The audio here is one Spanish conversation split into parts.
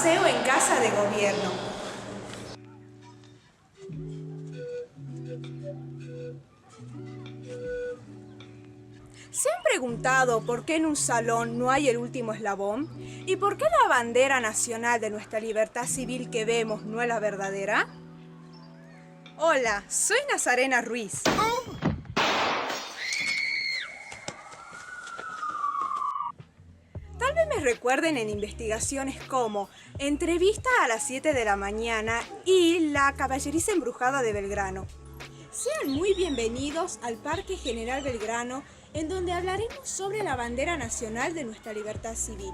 paseo en casa de gobierno. ¿Se han preguntado por qué en un salón no hay el último eslabón? ¿Y por qué la bandera nacional de nuestra libertad civil que vemos no es la verdadera? Hola, soy Nazarena Ruiz. Tal vez me recuerden en investigaciones como Entrevista a las 7 de la mañana y La caballeriza embrujada de Belgrano. Sean muy bienvenidos al Parque General Belgrano, en donde hablaremos sobre la bandera nacional de nuestra libertad civil.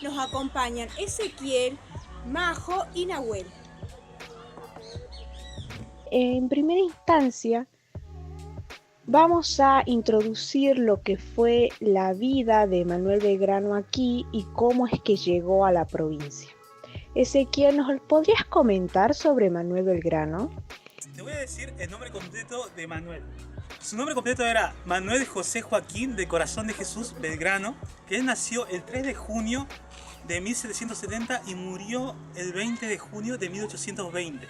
Nos acompañan Ezequiel, Majo y Nahuel. En primera instancia, vamos a introducir lo que fue la vida de Manuel Belgrano aquí y cómo es que llegó a la provincia. Ezequiel, ¿nos podrías comentar sobre Manuel Belgrano? Te voy a decir el nombre completo de Manuel. Su nombre completo era Manuel José Joaquín de Corazón de Jesús Belgrano, que él nació el 3 de junio de 1770 y murió el 20 de junio de 1820.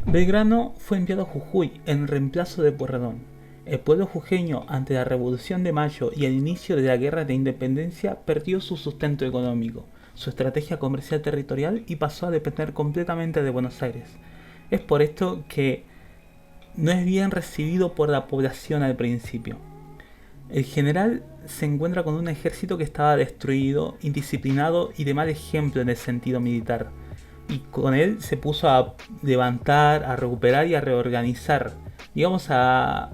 Belgrano fue enviado a Jujuy en reemplazo de Pueyrredón. El pueblo jujeño, ante la Revolución de Mayo y el inicio de la Guerra de Independencia, perdió su sustento económico, su estrategia comercial territorial y pasó a depender completamente de Buenos Aires. Es por esto que no es bien recibido por la población al principio. El general se encuentra con un ejército que estaba destruido, indisciplinado y de mal ejemplo en el sentido militar. Y con él se puso a levantar, a recuperar y a reorganizar, digamos a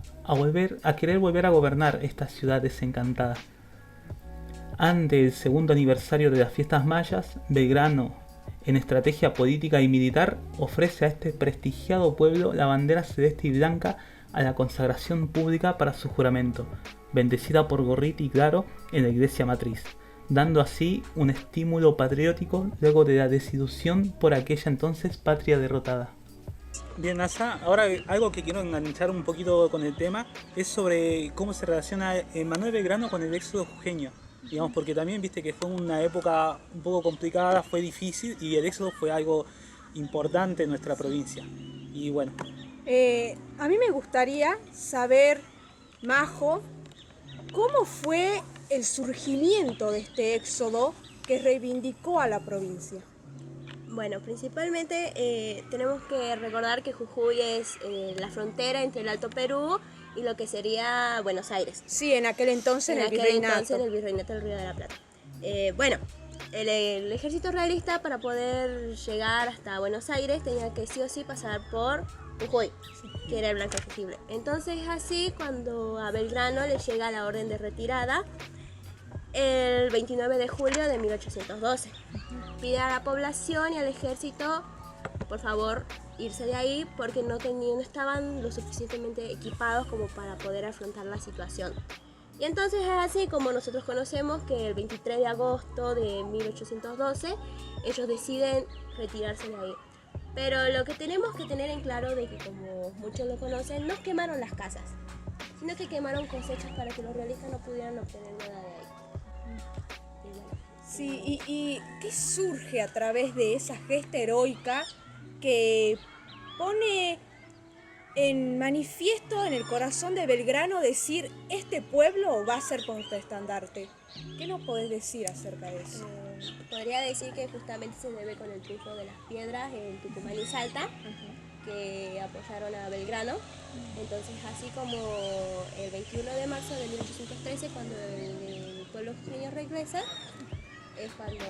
querer volver a gobernar esta ciudad desencantada. Ante el segundo aniversario de las fiestas mayas, Belgrano, en estrategia política y militar, ofrece a este prestigiado pueblo la bandera celeste y blanca a la consagración pública para su juramento, bendecida por Gorriti y Claro en la iglesia matriz, dando así un estímulo patriótico luego de la desilusión por aquella entonces patria derrotada. Bien, Nasa, ahora algo que quiero enganchar un poquito con el tema es sobre cómo se relaciona Manuel Belgrano con el éxodo jujeño. Digamos, porque también viste que fue una época un poco complicada, fue difícil y el éxodo fue algo importante en nuestra provincia. Y bueno. A mí me gustaría saber, Majo, ¿cómo fue el surgimiento de este éxodo que reivindicó a la provincia? Bueno, principalmente tenemos que recordar que Jujuy es la frontera entre el Alto Perú y lo que sería Buenos Aires. Sí, en aquel entonces en el Virreinato del Río de la Plata. El ejército realista, para poder llegar hasta Buenos Aires, tenía que sí o sí pasar por Jujuy, que era el blanco accesible. Entonces así, cuando a Belgrano le llega la orden de retirada, el 29 de julio de 1812, pide a la población y al ejército, por favor, irse de ahí porque no estaban lo suficientemente equipados como para poder afrontar la situación. Y entonces es así como nosotros conocemos que el 23 de agosto de 1812 ellos deciden retirarse de ahí. Pero lo que tenemos que tener en claro de que, como muchos lo conocen, no quemaron las casas, sino que quemaron cosechas para que los realistas no pudieran obtener nada de ahí. Sí, ¿y qué surge a través de esa gesta heroica que pone en manifiesto en el corazón de Belgrano decir: este pueblo va a ser con nuestro estandarte? ¿Qué nos podés decir acerca de eso? Podría decir que justamente se debe con el triunfo de las piedras en Tucumán y Salta, que apoyaron a Belgrano. Entonces, así como el 21 de marzo de 1813, cuando el pueblo jujeño regresa, es cuando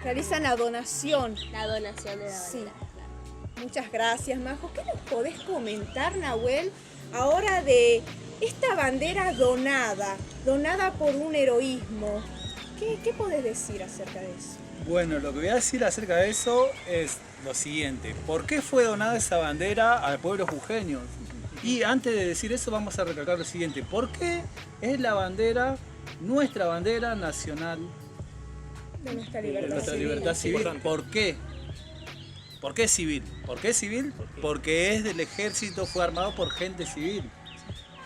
realizan la donación. La donación de la bandera. Sí. Claro. Muchas gracias, Majo. ¿Qué nos podés comentar, Nahuel, ahora de esta bandera donada por un heroísmo? ¿Qué podés decir acerca de eso? Bueno, lo que voy a decir acerca de eso es lo siguiente. ¿Por qué fue donada esa bandera al pueblo jujeño? Y antes de decir eso, vamos a recalcar lo siguiente. ¿Por qué es la bandera, nuestra bandera nacional de nuestra libertad civil? ¿Por qué? ¿Por qué civil? ¿Por qué civil? Porque es del ejército, fue armado por gente civil.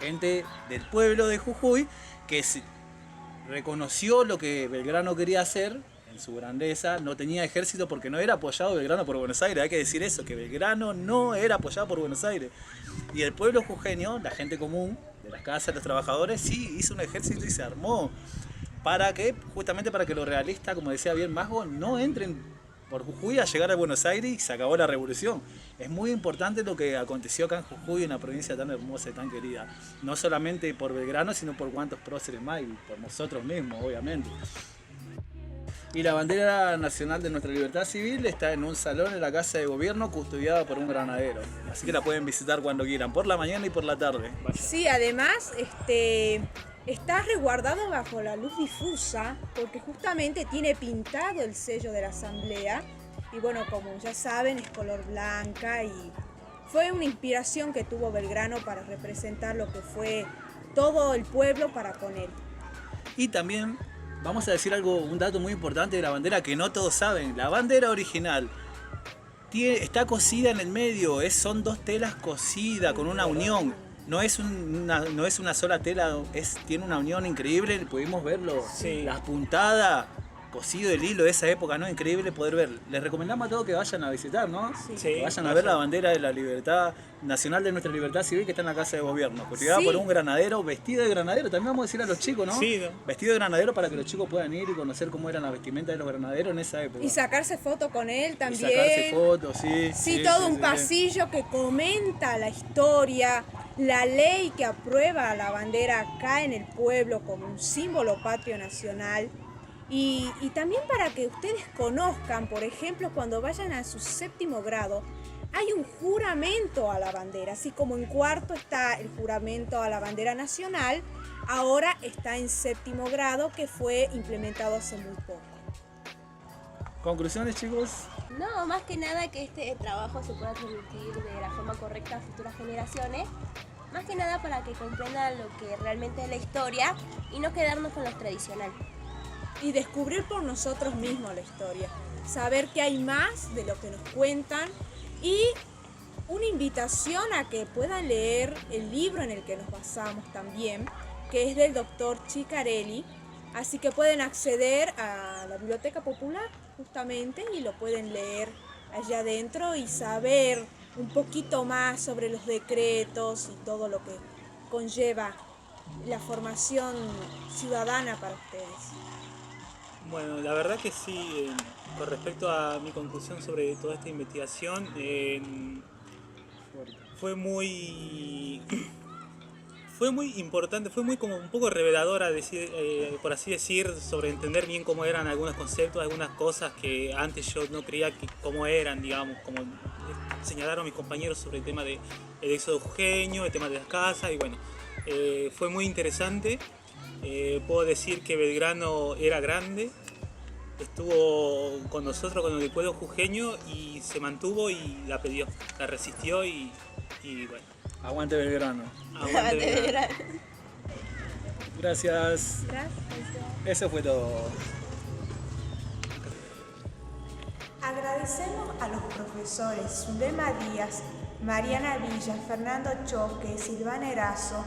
Gente del pueblo de Jujuy que reconoció lo que Belgrano quería hacer en su grandeza, no tenía ejército porque no era apoyado Belgrano por Buenos Aires. Hay que decir eso, que Belgrano no era apoyado por Buenos Aires. Y el pueblo jujeño, la gente común, de las casas, los trabajadores, sí hizo un ejército y se armó. ¿Para qué? Justamente para que los realistas, como decía bien Majo, no entren por Jujuy a llegar a Buenos Aires y se acabó la revolución. Es muy importante lo que aconteció acá en Jujuy, una provincia tan hermosa y tan querida. No solamente por Belgrano, sino por cuantos próceres más y por nosotros mismos, obviamente. Y la bandera nacional de nuestra libertad civil está en un salón en la Casa de Gobierno custodiada por un granadero. Así que la pueden visitar cuando quieran, por la mañana y por la tarde. Vaya. Sí, además está resguardado bajo la luz difusa porque justamente tiene pintado el sello de la Asamblea y bueno, como ya saben, es color blanca y fue una inspiración que tuvo Belgrano para representar lo que fue todo el pueblo para con él. Y también vamos a decir un dato muy importante de la bandera que no todos saben. La bandera original está cosida en el medio, son 2 telas cosidas con una unión. No es una sola tela, tiene una unión increíble, pudimos verlo. Sí. Las puntadas, cosido el hilo de esa época, ¿no? Increíble poder ver. Les recomendamos a todos que vayan a visitar, ¿no? Sí. Que vayan a ver la bandera de la libertad nacional de nuestra libertad civil que está en la Casa de Gobierno, custodiada por un granadero, vestido de granadero. También vamos a decir a los chicos, ¿no? Sí. Vestido de granadero para que los chicos puedan ir y conocer cómo eran las vestimentas de los granaderos en esa época. Y sacarse fotos con él también. Y sacarse fotos, sí. Sí, todo un pasillo que comenta la historia, la ley que aprueba la bandera acá en el pueblo como un símbolo patrio nacional. Y también para que ustedes conozcan, por ejemplo, cuando vayan a su 7º grado, hay un juramento a la bandera. Así como en 4º está el juramento a la bandera nacional, ahora está en 7º grado, que fue implementado hace muy poco. ¿Conclusiones, chicos? No, más que nada que este trabajo se pueda transmitir de la forma correcta a futuras generaciones. Más que nada para que comprendan lo que realmente es la historia y no quedarnos con lo tradicional. Y descubrir por nosotros mismos la historia, saber que hay más de lo que nos cuentan y una invitación a que puedan leer el libro en el que nos basamos también, que es del doctor Ciccarelli, así que pueden acceder a la Biblioteca Popular justamente y lo pueden leer allá adentro y saber un poquito más sobre los decretos y todo lo que conlleva la formación ciudadana para ustedes. Bueno, la verdad que sí, con respecto a mi conclusión sobre toda esta investigación, fue muy importante, fue muy como un poco reveladora, por así decir, sobre entender bien cómo eran algunos conceptos, algunas cosas que antes yo no creía que cómo eran, digamos, como señalaron mis compañeros sobre el tema del éxodo jujeño, el tema de las casas, y bueno, fue muy interesante. Puedo decir que Belgrano era grande, estuvo con nosotros, con el pueblo jujeño y se mantuvo y la peleó, la resistió y bueno. Aguante Belgrano. Aguante Belgrano. Gracias. Eso fue todo. Agradecemos a los profesores Zulema Díaz, Mariana Villa, Fernando Choque, Silvana Erazo,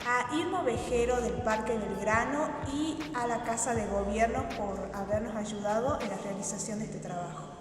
a Irmo Vejero del Parque Belgrano y a la Casa de Gobierno por habernos ayudado en la realización de este trabajo.